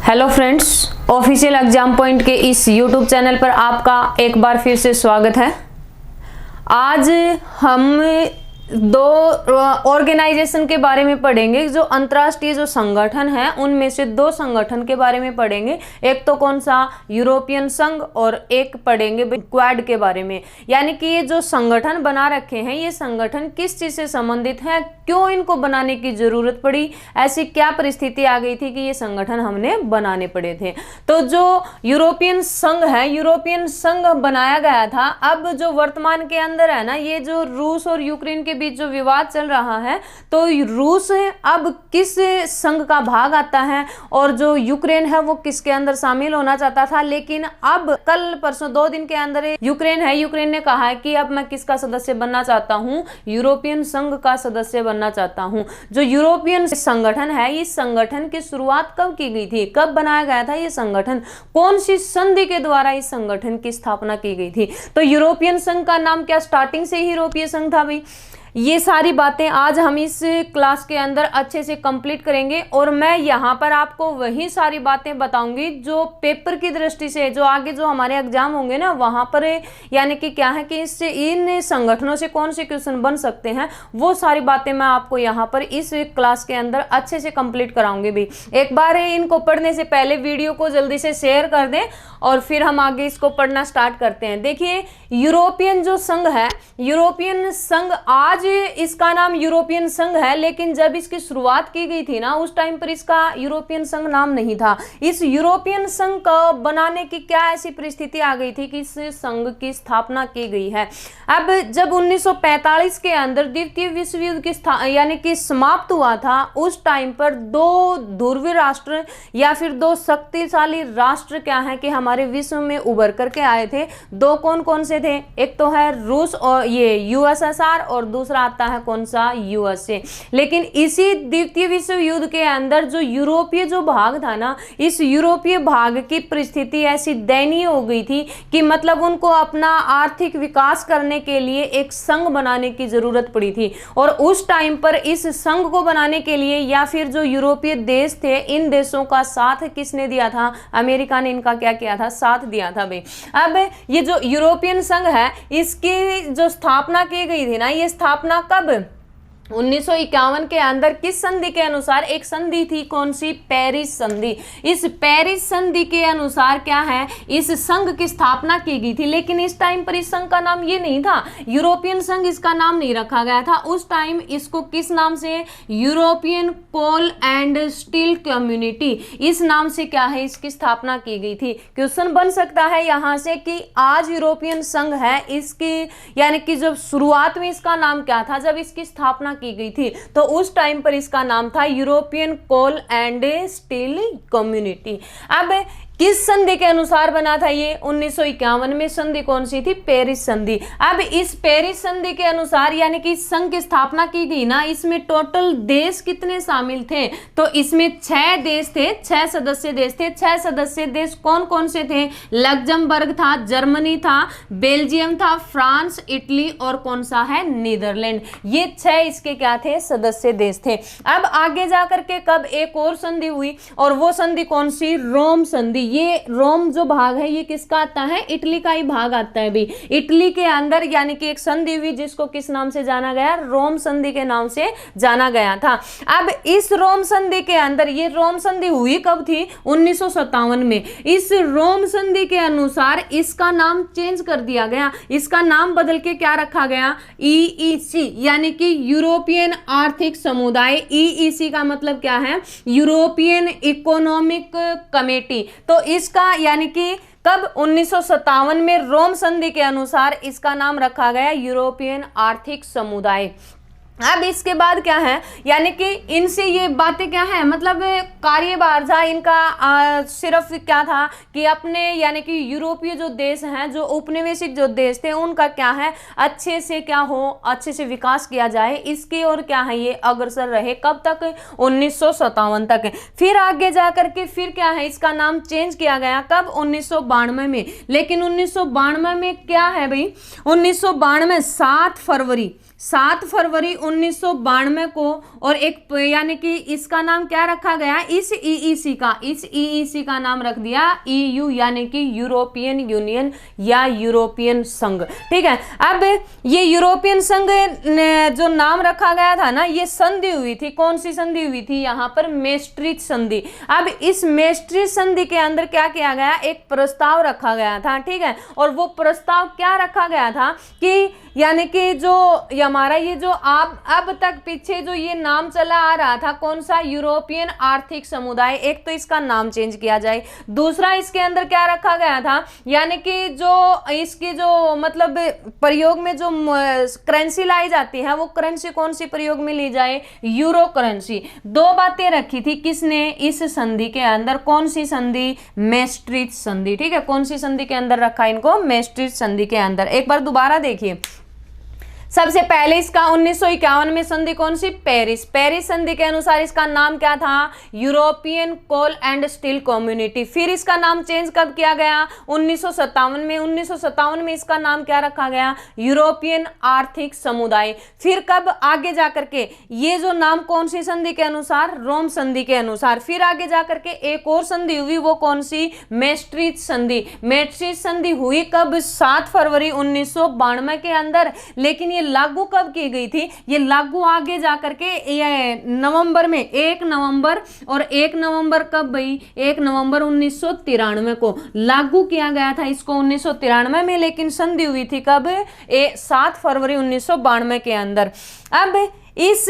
Hello friends, official exam point के इस YouTube channel पर आपका एक बार फिर से स्वागत है। आज हम दो ऑर्गेनाइजेशन के बारे में पढ़ेंगे। जो अंतर्राष्ट्रीय जो संगठन है उनमें से दो संगठन के बारे में पढ़ेंगे। एक तो कौन सा, यूरोपियन संघ, और एक पढ़ेंगे क्वाड के बारे में। यानी कि ये जो संगठन बना रखे हैं, ये संगठन किस चीज से संबंधित है, क्यों इनको बनाने की जरूरत पड़ी, ऐसी क्या परिस्थिति आ गई थी कि ये संगठन हमने बनाने पड़े थे। तो जो यूरोपियन संघ है, यूरोपियन संघ बनाया गया था। अब जो वर्तमान के अंदर है ना, ये जो रूस और यूक्रेन के बीच जो विवाद चल रहा है, तो रूस अब किस संघ का भाग आता है और जो यूक्रेन है वो किसके अंदर शामिल होना चाहता था। लेकिन अब कल परसों 2 दिन के अंदर यूक्रेन है, यूक्रेन ने कहा है कि अब मैं किसका सदस्य बनना चाहता हूँ, यूरोपियन संघ का सदस्य बनना चाहता हूँ। जो यूरोपियन संगठन है, इस संगठन की शुरुआत कब की गई थी, कब बनाया गया था ये संगठन, कौन सी संधि के द्वारा इस संगठन की स्थापना की गई थी। तो यूरोपियन संघ का नाम क्या स्टार्टिंग से ही यूरोपीय संघ था भाई। ये सारी बातें आज हम इस क्लास के अंदर अच्छे से कंप्लीट करेंगे और मैं यहाँ पर आपको वही सारी बातें बताऊंगी जो पेपर की दृष्टि से, जो आगे जो हमारे एग्जाम होंगे ना वहाँ पर, यानी कि क्या है कि इससे इन संगठनों से कौन से क्वेश्चन बन सकते हैं, वो सारी बातें मैं आपको यहाँ पर इस क्लास के अंदर अच्छे से कंप्लीट कराऊंगी भी। एक बार इनको पढ़ने से पहले वीडियो को जल्दी से शेयर कर दें और फिर हम आगे इसको पढ़ना स्टार्ट करते हैं। देखिए, यूरोपियन जो संघ है, यूरोपियन संघ, आज इसका नाम यूरोपियन संघ है, लेकिन जब इसकी शुरुआत की गई थी ना, उस टाइम पर इसका यूरोपियन संघ नाम नहीं था। इस यूरोपियन संघ को बनाने की क्या ऐसी परिस्थिति आ गई थी कि इस संघ की स्थापना की गई है। अब जब 1945 के अंदर द्वितीय विश्व युद्ध की यानी कि समाप्त हुआ था, उस टाइम पर दो ध्रुवीय राष्ट्र या फिर दो शक्तिशाली राष्ट्र क्या है कि हमारे विश्व में उभर करके आए थे। दो कौन कौन से थे, एक तो है रूस और ये यूएसएसआर, और दूसरा आता है कौन सा, यूएसए। लेकिन इसी द्वितीय विश्व युद्ध के अंदर जो यूरोपीय जो भाग था ना, इस यूरोपीय भाग की परिस्थिति ऐसी दयनीय हो गई थी कि मतलब उनको अपना आर्थिक विकास करने के लिए एक संघ बनाने की जरूरत पड़ी थी। और उस टाइम पर इस संघ को बनाने के लिए या फिर जो यूरोपीय देश थे, इन देशों का साथ किसने दिया था, अमेरिका ने इनका क्या किया था, साथ दिया था भाई। अब ये जो यूरोपियन संघ है, इसकी जो स्थापना की गई थी ना, ये स्थापना कब, 1951 के अंदर किस संधि के अनुसार, एक संधि थी कौन सी, पेरिस संधि। इस पेरिस संधि के अनुसार क्या है, इस संघ की स्थापना की गई थी। लेकिन इस टाइम पर इस संघ का नाम ये नहीं था, यूरोपियन संघ इसका नाम नहीं रखा गया था। उस टाइम इसको किस नाम से, European coal and steel community, इस नाम से क्या है इसकी स्थापना की गई थी। क्वेश्चन बन सकता है यहाँ से कि आज यूरोपियन संघ है, इसकी यानी कि जब शुरुआत में इसका नाम क्या था, जब इसकी स्थापना की गई थी, तो उस टाइम पर इसका नाम था European coal and steel community. अब किस संधि के अनुसार बना था ये, 1951 में संधि कौन सी थी, पेरिस संधि। अब इस पेरिस संधि के अनुसार यानी कि इस संघ की स्थापना की गई ना, इसमें टोटल देश कितने शामिल थे, तो इसमें 6 देश थे, 6 सदस्य देश थे। 6 सदस्य देश कौन कौन से थे, लग्जमबर्ग था, जर्मनी था, बेल्जियम था, फ्रांस, इटली और कौन सा है, नीदरलैंड। ये 6 इसके क्या थे, सदस्य देश थे। अब आगे जाकर के कब एक और संधि हुई, और वो संधि कौन सी, रोम संधि। ये रोम जो भाग है ये किसका आता है, इटली का ही भाग आता है भाई। इटली के अंदर यानी कि एक संधि हुई जिसको किस नाम से जाना गया, रोम संधि के नाम से जाना गया था। अब इस रोम संधि के अंदर, ये रोम संधि हुई कब थी, 1957 में। इस रोम संधि के अनुसार इसका नाम चेंज कर दिया गया, इसका नाम बदल के क्या रखा गया, ईईसी, यानी कि यूरोपियन आर्थिक समुदाय। ईईसी का मतलब क्या है, यूरोपियन इकोनॉमिक कमेटी। तो इसका यानी कि कब, 1957 में रोम संधि के अनुसार इसका नाम रखा गया यूरोपियन आर्थिक समुदाय। अब इसके बाद क्या है, यानी कि इनसे ये बातें क्या है, मतलब कार्यभार था इनका सिर्फ क्या था कि अपने यानी कि यूरोपीय जो देश हैं, जो उपनिवेशिक जो देश थे, उनका क्या है, अच्छे से क्या हो, अच्छे से विकास किया जाए, इसकी ओर क्या है ये अग्रसर रहे। कब तक, 1957 तक। फिर आगे जा करके फिर क्या है, इसका नाम चेंज किया गया कब, 1992 में। लेकिन 1992 में क्या है भाई, 1992 7 फरवरी 7 फरवरी 1992 को, और एक यानी कि इसका नाम क्या रखा गया, इस ईईसी का नाम रख दिया ईयू यानी कि यूरोपियन यूनियन या यूरोपियन संघ। ठीक है, अब ये यूरोपियन संघ जो नाम रखा गया था ना, ये संधि हुई थी, कौन सी संधि हुई थी, यहाँ पर मेस्ट्रिच संधि। अब इस मेस्ट्रिच संधि के अंदर क्या किया गया, एक प्रस्ताव रखा गया था। ठीक है, और वो प्रस्ताव क्या रखा गया था कि यानी कि जो हमारा ये जो अब तक पीछे जो ये नाम चला आ रहा था, कौन सा, यूरोपियन आर्थिक समुदाय, एक तो इसका नाम चेंज किया जाए। दूसरा इसके अंदर क्या रखा गया था, यानी कि जो इसकी जो मतलब प्रयोग में जो करेंसी लाई जाती है, वो करेंसी कौन सी प्रयोग में ली जाए, यूरो करेंसी। दो बातें रखी थी किसने, इस संधि के अंदर। कौन सी संधि, मेस्ट्रिच संधि। ठीक है, कौन सी संधि के अंदर रखा इनको, मेस्ट्रिच संधि के अंदर। एक बार दोबारा देखिए, सबसे पहले इसका 1951 में संधि कौन सी, पेरिस संधि के अनुसार इसका नाम क्या था, European coal and steel community. फिर इसका नाम चेंज कब किया गया, 1957 में। 1957 में इसका नाम क्या रखा गया, यूरोपियन आर्थिक समुदाय। फिर कब, आगे जाकर के ये जो नाम कौन सी संधि के अनुसार, रोम संधि के अनुसार। फिर आगे जाकर के एक और संधि हुई, वो कौन सी, मेस्ट्रिच संधि। मेस्ट्रिच संधि हुई कब, 7 फरवरी 1992 के अंदर। लेकिन ये लागू कब की गई थी, ये लागू आगे जाकर के ये नवंबर में, 1 नवंबर, और 1 नवंबर कब भाई, 1 नवंबर 1993 को लागू किया गया था इसको, 1993 में। लेकिन संधि हुई थी कब, 7 फरवरी 1992 के अंदर। अब इस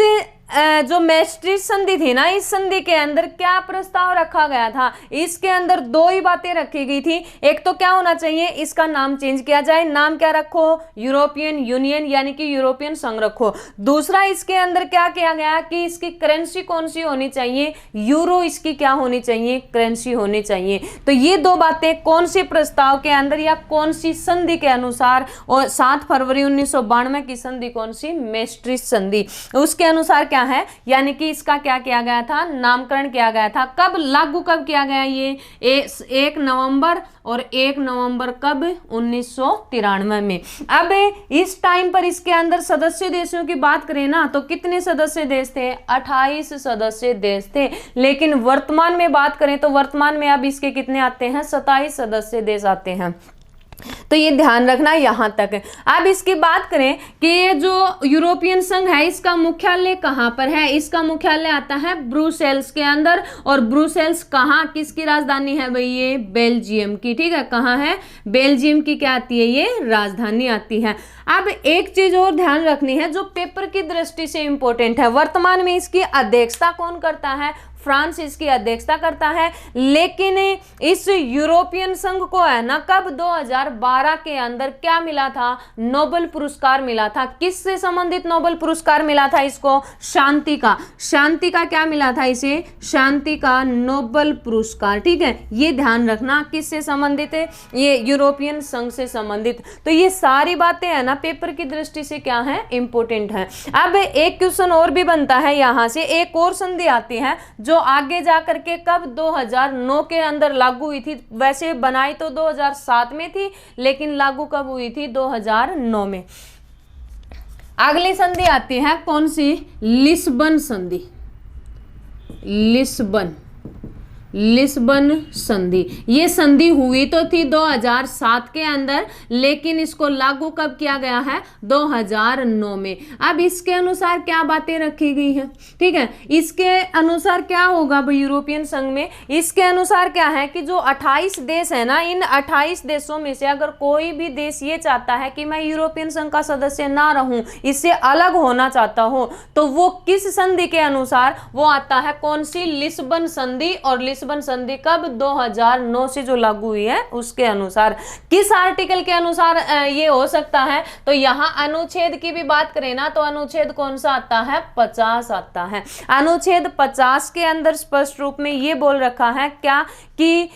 जो मेस्ट्रिच संधि थी ना, इस संधि के अंदर क्या प्रस्ताव रखा गया था, इसके अंदर दो ही बातें रखी गई थी। एक तो क्या होना चाहिए, इसका नाम चेंज किया जाए, नाम क्या रखो, यूरोपियन यूनियन यानी कि यूरोपियन संघ रखो। दूसरा इसके अंदर क्या किया गया कि इसकी करेंसी कौन सी होनी चाहिए, यूरो इसकी क्या होनी चाहिए, करेंसी होनी चाहिए। तो ये दो बातें कौन से प्रस्ताव के अंदर या कौन सी संधि के अनुसार, और 7 फरवरी 1992 की संधि कौन सी, मेस्ट्रिच संधि, उसके अनुसार क्या है, यानी कि इसका क्या किया गया था, नामकरण किया गया था। कब लागू कब किया गया, ये 1 नवंबर, और 1 नवंबर कब, 1993 में। अब इस टाइम पर इसके अंदर सदस्य देशों की बात करें ना, तो कितने सदस्य देश थे, 28 सदस्य देश थे। लेकिन वर्तमान में बात करें तो वर्तमान में अब इसके कितने आते हैं, 27 सदस्य देश आते हैं। तो ये ध्यान रखना यहां तक। अब इसकी बात करें कि ये जो यूरोपियन संघ है, इसका मुख्यालय कहां पर है, इसका मुख्यालय आता है ब्रुसेल्स के अंदर। और ब्रुसेल्स कहां, किसकी राजधानी है भाई, ये बेल्जियम की। ठीक है, कहां है, बेल्जियम की क्या आती है, ये राजधानी आती है। अब एक चीज और ध्यान रखनी है जो पेपर की दृष्टि से इंपॉर्टेंट है, वर्तमान में इसकी अध्यक्षता कौन करता है, फ्रांस इसकी अध्यक्षता करता है। लेकिन इस यूरोपियन संघ को है ना, कब, 2012 के अंदर क्या मिला था, नोबेल पुरस्कार मिला था। किससे संबंधित नोबेल पुरस्कार मिला था इसको, शांति का। शांति का क्या मिला था इसे, शांति का नोबेल पुरस्कार। ठीक है, ये ध्यान रखना किससे संबंधित है, ये यूरोपियन संघ से संबंधित। तो ये सारी बातें है ना पेपर की दृष्टि से क्या है, इंपॉर्टेंट है। अब एक क्वेश्चन और भी बनता है यहां से, एक और संधि आती है जो आगे जाकर के कब, 2009 के अंदर लागू हुई थी। वैसे बनाई तो 2007 में थी, लेकिन लागू कब हुई थी, 2009 में। अगली संधि आती है कौन सी, लिस्बन संधि। लिस्बन संधि, ये संधि हुई तो थी 2007 के अंदर, लेकिन इसको लागू कब किया गया है, 2009 में। अब इसके अनुसार क्या बातें रखी गई है, ठीक है, इसके अनुसार क्या होगा भाई यूरोपियन संघ में, इसके अनुसार क्या है कि जो 28 देश है ना, इन 28 देशों में से अगर कोई भी देश ये चाहता है कि मैं यूरोपियन संघ का सदस्य ना रहूं, इससे अलग होना चाहता हो, तो वो किस संधि के अनुसार, वो आता है कौन सी, लिस्बन संधि। और लिस्बन संधि कब, 2009 से जो लागू हुई है उसके अनुसार। किस आर्टिकल के अनुसार ये हो सकता है, तो यहां अनुच्छेद की भी बात करें ना, तो अनुच्छेद कौन सा आता है, 50 आता है। अनुच्छेद 50 के अंदर स्पष्ट रूप में ये बोल रखा है क्या कि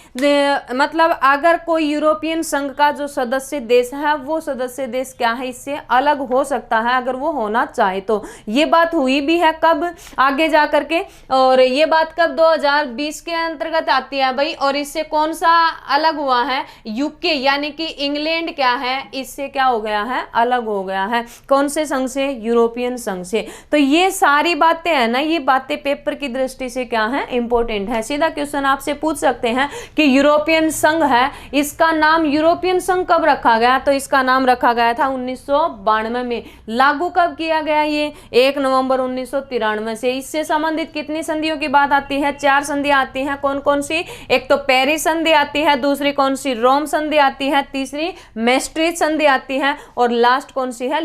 मतलब अगर कोई यूरोपियन संघ का जो सदस्य देश है, वो सदस्य देश क्या है, इससे अलग हो सकता है अगर वो होना चाहे तो। ये बात हुई भी है कब, आगे जा करके, और ये बात कब, 2020 के अंतर्गत आती है भाई, और इससे कौन सा अलग हुआ है, यूके यानी कि इंग्लैंड क्या है, इससे क्या हो गया है, अलग हो गया है। कौन से संघ से, यूरोपियन संघ से। तो ये सारी बातें है ना, ये बातें पेपर की दृष्टि से क्या है, इंपॉर्टेंट है। सीधा क्वेश्चन आपसे पूछ सकते हैं कि यूरोपियन संघ है, इसका नाम यूरोपियन संघ कब रखा गया, तो इसका नाम रखा गया था 1992 में। लागू कब किया गया, ये 1 नवंबर 1993 से। इससे संबंधित कितनी संधियों की बात आती है, 4 संधियां आती हैं। कौन कौन सी, एक तो पेरिस संधि आती है, दूसरी कौन सी, रोम संधि आती है, तीसरी मैस्ट्रिच संधि आती है, और लास्ट कौन सी है,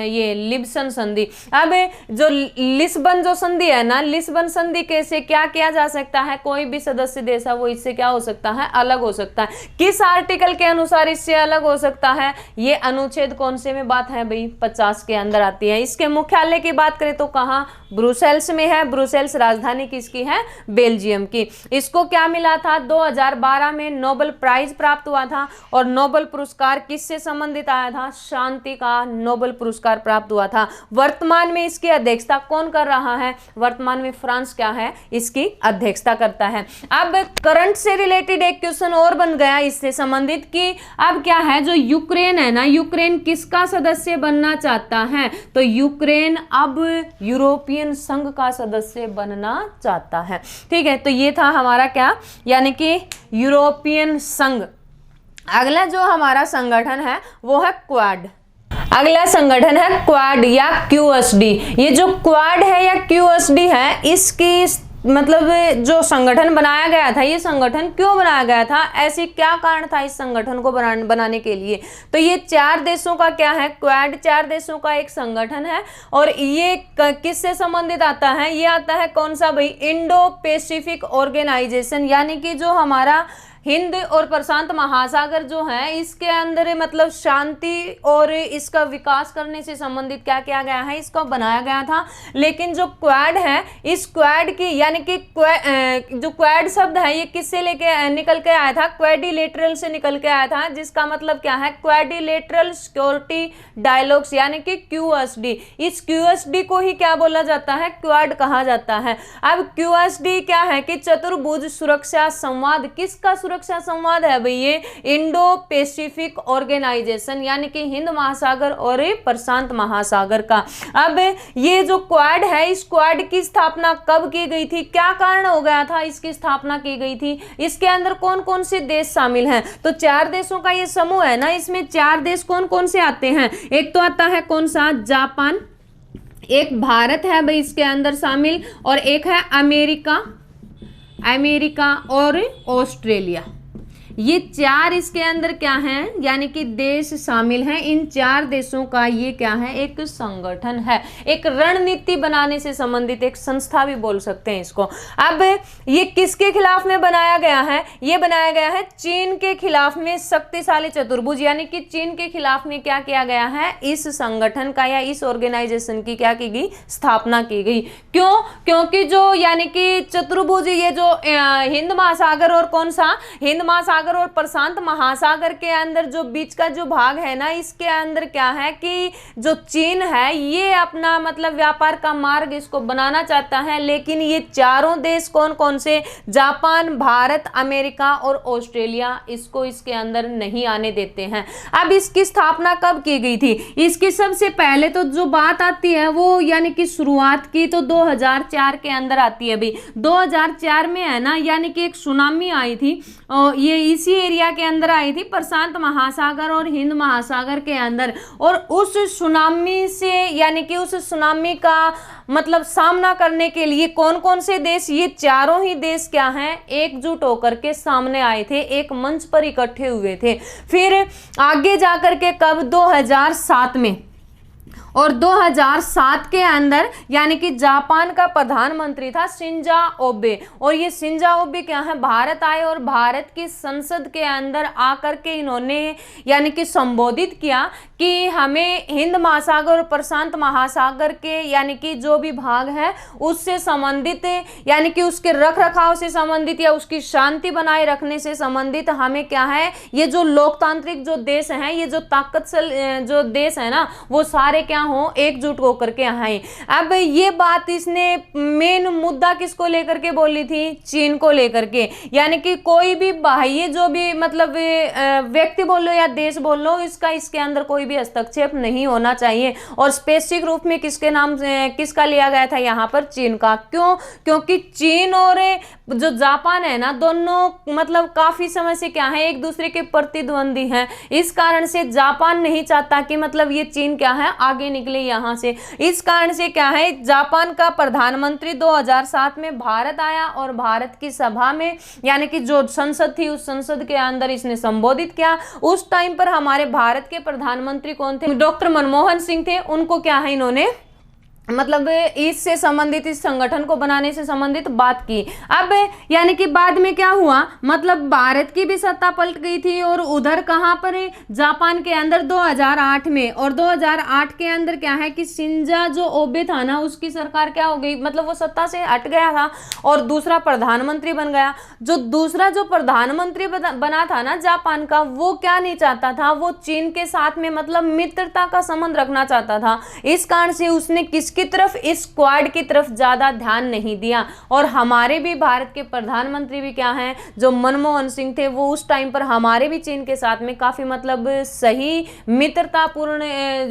ये लिब्सन संधि। अब जो लिस्बन जो संधि है ना, लिस्बन संधि के से क्या किया जा सकता है, कोई भी सदस्य देश है वो इससे क्या हो सकता है, अलग हो सकता है। किस आर्टिकल के अनुसार इससे अलग हो सकता है, ये अनुच्छेद कौन से में बात है भाई, 50 के अंदर आती है। इसके मुख्यालय की बात करें तो कहाँ, ब्रुसेल्स में है। ब्रुसेल्स राजधानी किसकी है, बेल्जियम की। इसको क्या मिला था, 2012 में नोबेल प्राइज प्राप्त हुआ था, और नोबेल पुरस्कार किससे संबंधित आया था, शांति का नोबेल पुरस्कार प्राप्त हुआ था। वर्तमान में इसकी अध्यक्षता कौन कर रहा है, वर्तमान में फ्रांस क्या है, इसकी अध्यक्षता करता है। अब करंट से रिलेटेड एक क्वेश्चन और बन गया इससे संबंधित कि अब क्या है, जो यूक्रेन है ना, यूक्रेन किसका सदस्य बनना चाहता है, तो यूक्रेन अब यूरोपियन संघ का सदस्य बनना चाहता है। ठीक है, तो ये था हमारा क्या, यानी कि यूरोपियन संघ। अगला जो हमारा संगठन है वो है क्वाड। अगला संगठन है क्वाड या क्यूएसडी। ये जो क्वाड है या क्यूएसडी है, इसकी मतलब जो संगठन बनाया गया था, ये संगठन क्यों बनाया गया था, ऐसी क्या कारण था इस संगठन को बनाने के लिए, तो ये 4 देशों का क्या है, क्वाड 4 देशों का एक संगठन है। और ये किससे संबंधित आता है, ये आता है कौन सा भाई, इंडो पैसिफिक ऑर्गेनाइजेशन, यानी कि जो हमारा हिंद और प्रशांत महासागर जो है, इसके अंदर मतलब शांति और इसका विकास करने से संबंधित क्या किया गया है, इसको बनाया गया था। लेकिन जो क्वाड है, इस क्वाड की यानी कि जो क्वाड शब्द है ये किससे लेके निकल के आया था, क्वाड्रिलेटरल से निकल के आया था, जिसका मतलब क्या है, क्वाड्रिलेटरल सिक्योरिटी डायलॉग्स यानी कि क्यूएसडी। इस क्यूएसडी को ही क्या बोला जाता है, क्वाड कहा जाता है। अब क्यूएसडी क्या है कि चतुर्भुज सुरक्षा संवाद, किसका सुरक्षा संवाद है भाई, ये इंडो पैसिफिक ऑर्गेनाइजेशन यानी कि हिंद महासागर और प्रशांत महासागर का। अब ये जो क्वाड है, इस क्वाड की स्थापना कब की गई थी, क्या कारण हो गया था इसकी स्थापना की गई थी, इसके अंदर कौन कौन से देश शामिल हैं, तो 4 देशों का ये समूह है ना, इसमें 4 देश कौन कौन से आते हैं, एक तो आता है कौन सा, जापान, एक भारत है भाई इसके अंदर शामिल, और एक है अमेरिका और ऑस्ट्रेलिया। ये 4 इसके अंदर क्या हैं, यानी कि देश शामिल हैं। इन 4 देशों का ये क्या है, एक संगठन है, एक रणनीति बनाने से संबंधित एक संस्था भी बोल सकते हैं इसको। अब ये किसके खिलाफ में बनाया गया है, ये बनाया गया है चीन के खिलाफ में, शक्तिशाली चतुर्भुज यानी कि चीन के खिलाफ में क्या किया गया है, इस संगठन का या इस ऑर्गेनाइजेशन की क्या की गई, स्थापना की गई। क्यों, क्योंकि जो यानी कि चतुर्भुज, ये जो हिंद महासागर और कौन सा, हिंद महासागर और प्रशांत महासागर के अंदर जो बीच का जो भाग है ना, इसके अंदर क्या है कि जो चीन है ये अपना मतलब व्यापार का मार्ग इसको बनाना चाहता है, लेकिन ये 4 देश कौन कौन से, जापान, भारत, अमेरिका और ऑस्ट्रेलिया, इसको इसके अंदर नहीं आने देते हैं। अब इसकी स्थापना कब की गई थी, इसकी सबसे पहले तो जो बात आती है वो यानी कि शुरुआत की तो 2004 के अंदर आती है भाई। 2004 में है ना, यानी कि एक सुनामी आई थी, और ये इसी एरिया के अंदर आई थी, प्रशांत महासागर और हिंद महासागर के अंदर। और उस सुनामी से यानी कि उस सुनामी का मतलब सामना करने के लिए कौन कौन से देश, ये 4 ही देश क्या हैं, एकजुट होकर के सामने आए थे, एक मंच पर इकट्ठे हुए थे। फिर आगे जाकर के कब, 2007 में, और 2007 के अंदर यानी कि जापान का प्रधानमंत्री था शिंजो ओबे, और ये शिंजो ओबे क्या है, भारत आए और भारत की संसद के अंदर आकर के इन्होंने यानी कि संबोधित किया कि हमें हिंद महासागर और प्रशांत महासागर के यानी कि जो भी भाग है उससे संबंधित यानी कि उसके रख रखाव से संबंधित या उसकी शांति बनाए रखने से संबंधित हमें क्या है, ये जो लोकतांत्रिक जो देश हैं, ये जो ताकतशाली जो देश है ना, वो सारे क्या हो, एकजुट होकर के आए। अब ये बात इसने मेन मुद्दा किसको लेकर के बोली थी? चीन को लेकर के। यानी कि कोई भी बाह्य जो भी मतलब व्यक्ति बोल लो या देश बोल लो, इसके अंदर कोई भी हस्तक्षेप नहीं होना चाहिए। और स्पेसिफिक रूप में किसके नाम किसका लिया गया था यहाँ पर? चीन का। क्यों? क्योंकि चीन और जो जापान है ना, दोनों मतलब काफी समय से क्या है, एक दूसरे के प्रतिद्वंदी हैं। इस कारण से जापान नहीं चाहता कि मतलब ये चीन क्या है, आगे निकले यहाँ से। इस कारण से क्या है, जापान का प्रधानमंत्री 2007 में भारत आया और भारत की सभा में यानी कि जो संसद थी, उस संसद के अंदर इसने संबोधित किया। उस टाइम पर हमारे भारत के प्रधानमंत्री कौन थे? डॉक्टर मनमोहन सिंह थे। उनको क्या है, इन्होंने मतलब इससे संबंधित, इस संगठन को बनाने से संबंधित बात की। अब यानी कि बाद में क्या हुआ, मतलब भारत की भी सत्ता पलट गई थी और उधर कहां पर, जापान के अंदर 2008 में। और 2008 के अंदर क्या है कि शिंजो जो ओबे था ना, उसकी सरकार क्या हो गई, मतलब वो सत्ता से हट गया था और दूसरा प्रधानमंत्री बन गया। जो दूसरा जो प्रधानमंत्री बना था ना जापान का, वो क्या नहीं चाहता था, वो चीन के साथ में मतलब मित्रता का संबंध रखना चाहता था। इस कारण से उसने किसकी तरफ, इस क्वाड की तरफ ज्यादा ध्यान नहीं दिया। और हमारे भी भारत के प्रधानमंत्री भी क्या हैं, जो मनमोहन सिंह थे, वो उस टाइम पर हमारे भी चीन के साथ में काफी मतलब सही मित्रतापूर्ण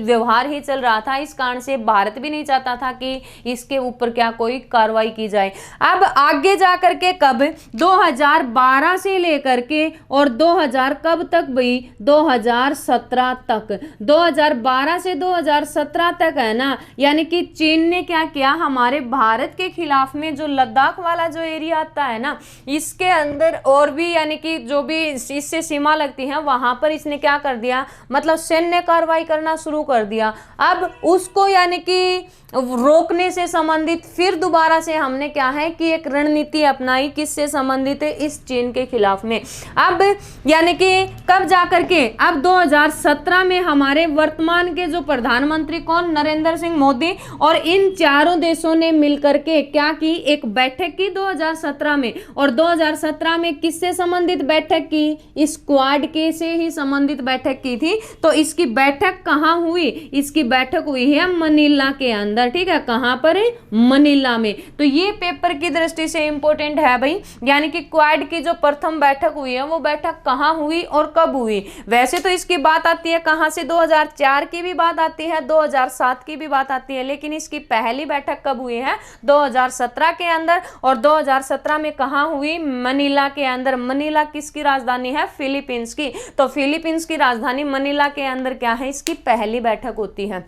व्यवहार ही चल रहा था। इस कारण से भारत भी नहीं चाहता था कि इसके ऊपर क्या कोई कार्रवाई की जाए। अब आगे जाकर के कब, 2012 से लेकर के और 2000 कब तक भाई, 2017 तक। 2012 से 2017 तक है ना, यानी कि चीन ने क्या किया, हमारे भारत के खिलाफ में जो लद्दाख वाला जो एरिया आता है ना, इसके अंदर और भी यानी कि जो भी इससे सीमा लगती है, वहां पर इसने क्या कर दिया, मतलब सैन्य कार्रवाई करना शुरू कर दिया। अब उसको यानी कि रोकने से संबंधित फिर दोबारा से हमने क्या है कि एक रणनीति अपनाई, किससे संबंधित है, इस चीन के खिलाफ में। अब यानी कि कब जाकर के, अब 2017 में हमारे वर्तमान के जो प्रधानमंत्री कौन, नरेंद्र सिंह मोदी, और इन चारों देशों ने मिलकर के क्या की, एक बैठक की 2017 में। और 2017 में किससे संबंधित बैठक की, इस क्वाड के से ही संबंधित बैठक की थी। तो इसकी बैठक कहाँ हुई, इसकी बैठक हुई है मनीला के अंदर। ठीक है, कहां पर है, मनीला में। तो ये पेपर की दृष्टि से इंपॉर्टेंट है भाई। यानी कि क्वाड की जो प्रथम बैठक हुई है, वो बैठक कहां हुई और कब हुई। वैसे तो इसकी बात आती है कहां से, 2004 की भी बात आती है, 2007 की भी बात आती है, लेकिन इसकी पहली बैठक कब हुई है, 2017 के अंदर। और 2017 में कहां हुई, मनीला के अंदर। मनीला किसकी राजधानी है, फिलीपींस की। तो फिलीपींस की राजधानी मनीला के अंदर क्या है, इसकी पहली बैठक होती है।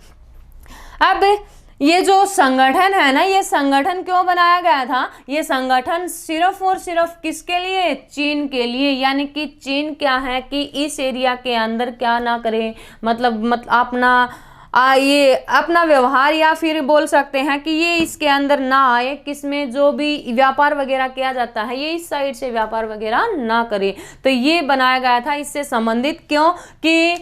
अब ये जो संगठन है ना, ये संगठन क्यों बनाया गया था, ये संगठन सिर्फ और सिर्फ किसके लिए, चीन के लिए। यानी कि चीन क्या है कि इस एरिया के अंदर क्या ना करे, मतलब ये अपना व्यवहार, या फिर बोल सकते हैं कि ये इसके अंदर ना आए, किसमें जो भी व्यापार वगैरह किया जाता है, ये इस साइड से व्यापार वगैरह ना करे। तो ये बनाया गया था इससे संबंधित। क्यों कि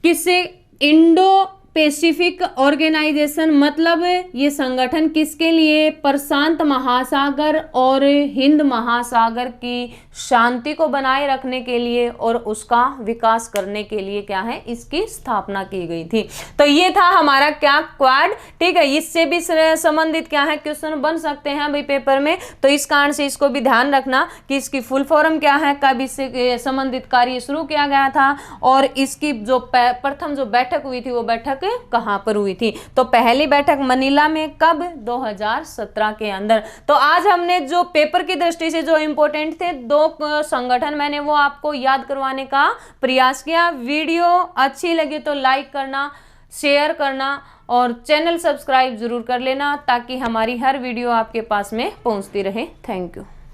किससे, इंडो पैसिफिक ऑर्गेनाइजेशन, मतलब ये संगठन किसके लिए, प्रशांत महासागर और हिंद महासागर की शांति को बनाए रखने के लिए और उसका विकास करने के लिए क्या है, इसकी स्थापना की गई थी। तो ये था हमारा क्या, क्वाड। ठीक है, इससे भी संबंधित क्या है, क्वेश्चन बन सकते हैं भाई पेपर में। तो इस कारण से इसको भी ध्यान रखना कि इसकी फुल फॉर्म क्या है, कब इससे संबंधित कार्य शुरू किया गया था, और इसकी जो प्रथम जो बैठक हुई थी, वो बैठक कहां पर हुई थी। तो पहली बैठक मनीला में, कब, 2017 के अंदर। तो आज हमने जो पेपर की दृष्टि से जो इंपॉर्टेंट थे 2 संगठन, मैंने वो आपको याद करवाने का प्रयास किया। वीडियो अच्छी लगी तो लाइक करना, शेयर करना और चैनल सब्सक्राइब जरूर कर लेना, ताकि हमारी हर वीडियो आपके पास में पहुंचती रहे। Thank you.